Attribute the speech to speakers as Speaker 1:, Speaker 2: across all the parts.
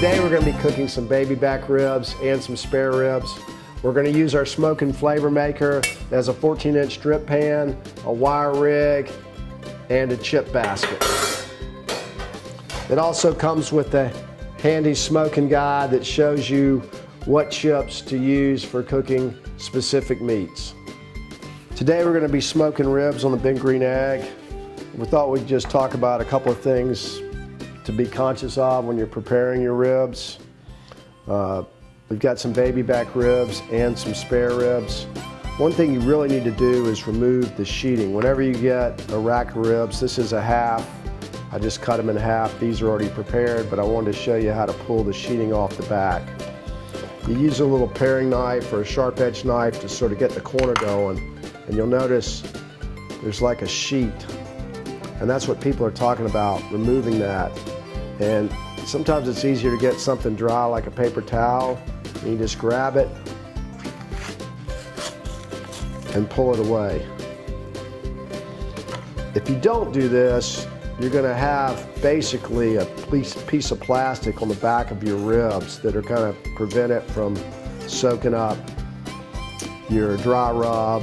Speaker 1: Today we're going to be cooking some baby back ribs and some spare ribs. We're going to use our Smokin Flavor Maker. It has a 14-inch drip pan, a wire rig, and a chip basket. It also comes with a handy smoking guide that shows you what chips to use for cooking specific meats. Today we're going to be smoking ribs on the big green egg. We thought we'd just talk about a couple of things to be conscious of when you're preparing your ribs. We've got some baby back ribs and some spare ribs. One thing you really need to do is remove the sheeting. Whenever you get a rack of ribs, this is a half. I just cut them in half. These are already prepared, but I wanted to show you how to pull the sheeting off the back. You use a little paring knife or a sharp edge knife to sort of get the corner going, and you'll notice there's like a sheet. And that's what people are talking about, removing that. And sometimes it's easier to get something dry like a paper towel, and you just grab it and pull it away. If you don't do this, you're going to have basically a piece of plastic on the back of your ribs that are kind of prevent it from soaking up your dry rub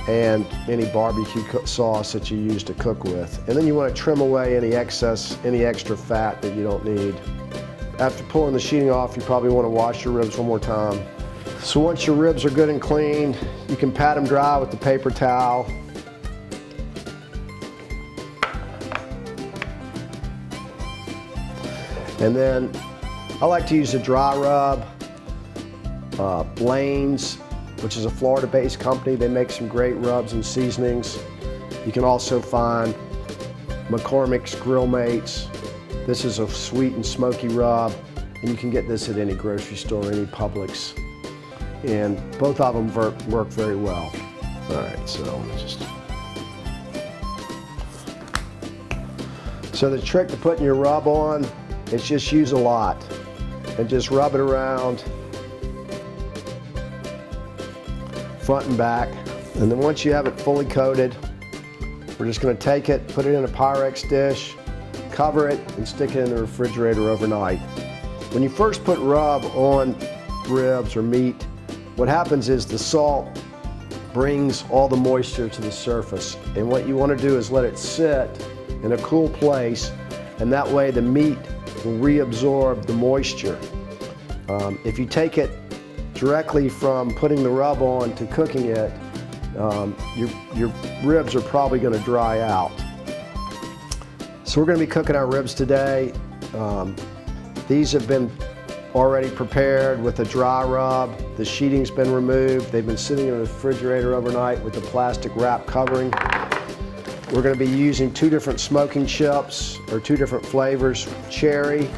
Speaker 1: and any barbecue sauce that you use to cook with. And then you want to trim away any excess, any extra fat that you don't need. After pulling the sheeting off, you probably want to wash your ribs one more time. So once your ribs are good and clean, you can pat them dry with the paper towel. And then I like to use a dry rub. Blaine's, which is a Florida-based company. They make some great rubs and seasonings. You can also find McCormick's Grill Mates. This is a sweet and smoky rub, and you can get this at any grocery store, any Publix. And both of them work very well. All right, so the trick to putting your rub on is just use a lot and just rub it around front and back. And then once you have it fully coated, we're just going to take it, put it in a Pyrex dish, cover it, and stick it in the refrigerator overnight. When you first put rub on ribs or meat, what happens is the salt brings all the moisture to the surface. And what you want to do is let it sit in a cool place, and that way the meat will reabsorb the moisture. If you take it directly from putting the rub on to cooking it, your ribs are probably going to dry out. So we're going to be cooking our ribs today. These have been already prepared with a dry rub. The sheeting's been removed. They've been sitting in the refrigerator overnight with the plastic wrap covering. We're going to be using two different smoking chips, or two different flavors, cherry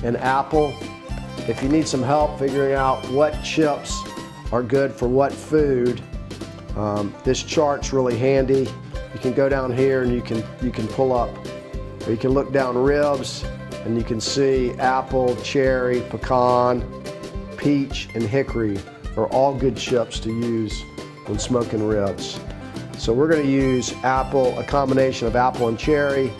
Speaker 1: and apple. If you need some help figuring out what chips are good for what food, this chart's really handy. You can go down here and you can pull up, or you can look down ribs and you can see apple, cherry, pecan, peach, and hickory are all good chips to use when smoking ribs. So we're going to use apple, a combination of apple and cherry.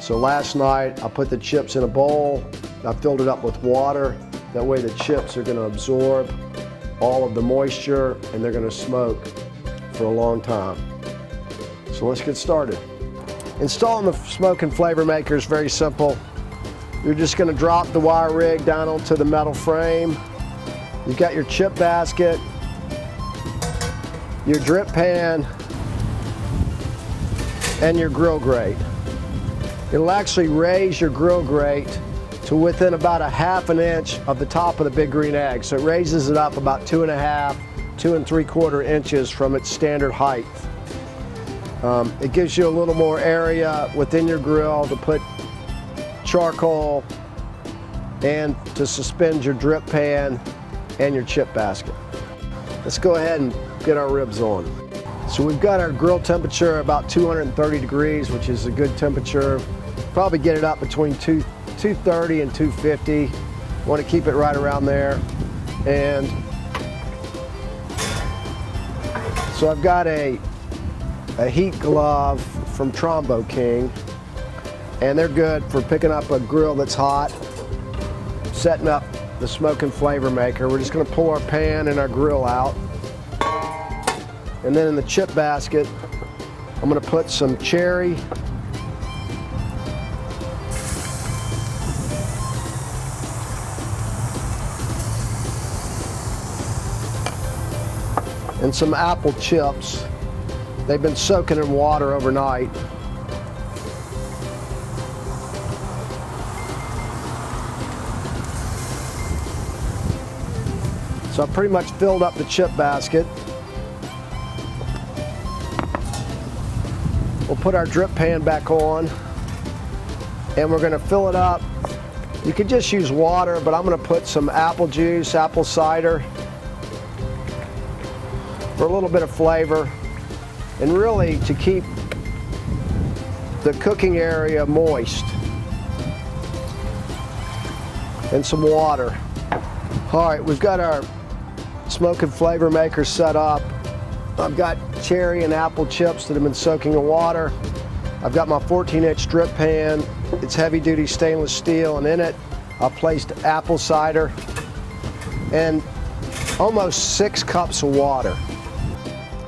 Speaker 1: So last night I put the chips in a bowl. I filled it up with water. That way the chips are going to absorb all of the moisture and they're going to smoke for a long time. So let's get started. Installing the Smokin Flavor Maker is very simple. You're just going to drop the wire rig down onto the metal frame. You've got your chip basket, your drip pan, and your grill grate. It'll actually raise your grill grate to within about a ½ inch of the top of the big green egg. So it raises it up about 2.5, 2 3/4 inches from its standard height. It gives you a little more area within your grill to put charcoal and to suspend your drip pan and your chip basket. Let's go ahead and get our ribs on. So we've got our grill temperature about 230 degrees, which is a good temperature. Probably get it up between 230 and 250. Want to keep it right around there. And so I've got a heat glove from Trombo King, and they're good for picking up a grill that's hot. setting up the Smokin Flavor Maker. We're just going to pull our pan and our grill out. And then in the chip basket, I'm going to put some cherry, and some apple chips. They've been soaking in water overnight. So I pretty much filled up the chip basket. We'll put our drip pan back on, and we're going to fill it up. You could just use water, but I'm going to put some apple juice, apple cider, for a little bit of flavor, and really to keep the cooking area moist. And some water. All right, we've got our Smokin Flavor Maker set up. I've got cherry and apple chips that have been soaking in water. I've got my 14-inch drip pan. It's heavy-duty stainless steel, and in it I've placed apple cider and almost 6 cups of water.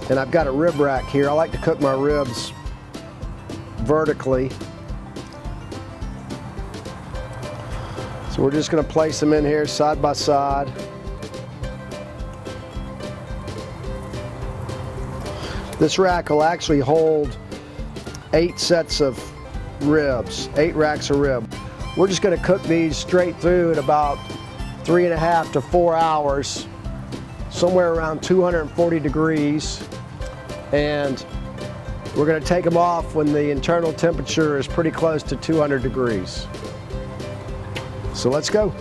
Speaker 1: And I've got a rib rack here. I like to cook my ribs vertically. So we're just going to place them in here side by side. This rack will actually hold 8 sets of ribs, 8 racks of rib. We're just going to cook these straight through at about 3.5 to 4 hours, somewhere around 240 degrees. And we're going to take them off when the internal temperature is pretty close to 200 degrees. So let's go.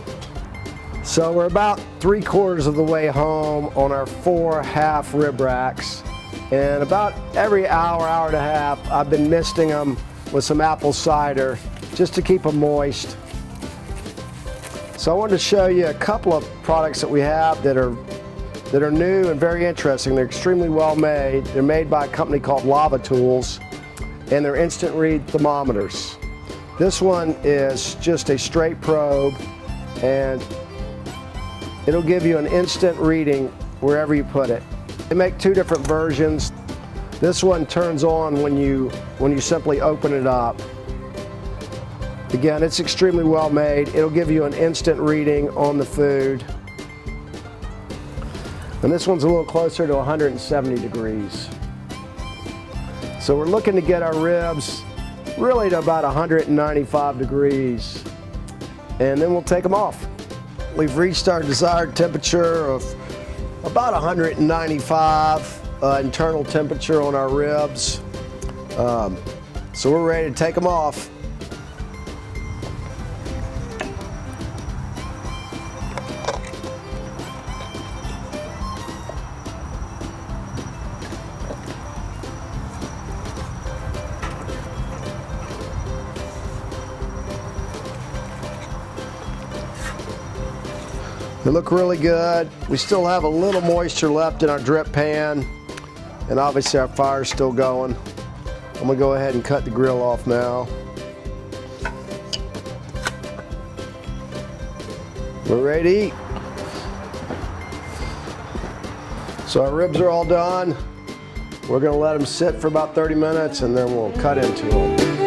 Speaker 1: So we're about 3/4 of the way home on our 4 half rib racks. And about every hour, hour and a half, I've been misting them with some apple cider just to keep them moist. So I wanted to show you a couple of products that we have that are new and very interesting. They're extremely well made. They're made by a company called Lava Tools, and they're instant read thermometers. This one is just a straight probe, and it'll give you an instant reading wherever you put it. They make 2 different versions. This one turns on when you simply open it up. Again, it's extremely well made. It'll give you an instant reading on the food. And this one's a little closer to 170 degrees. So we're looking to get our ribs really to about 195 degrees. And then we'll take them off. We've reached our desired temperature of about 195 internal temperature on our ribs. So we're ready to take them off. They look really good. We still have a little moisture left in our drip pan, and obviously our fire's still going. I'm gonna go ahead and cut the grill off now. We're ready to eat. So our ribs are all done. We're gonna let them sit for about 30 minutes, and then we'll cut into them.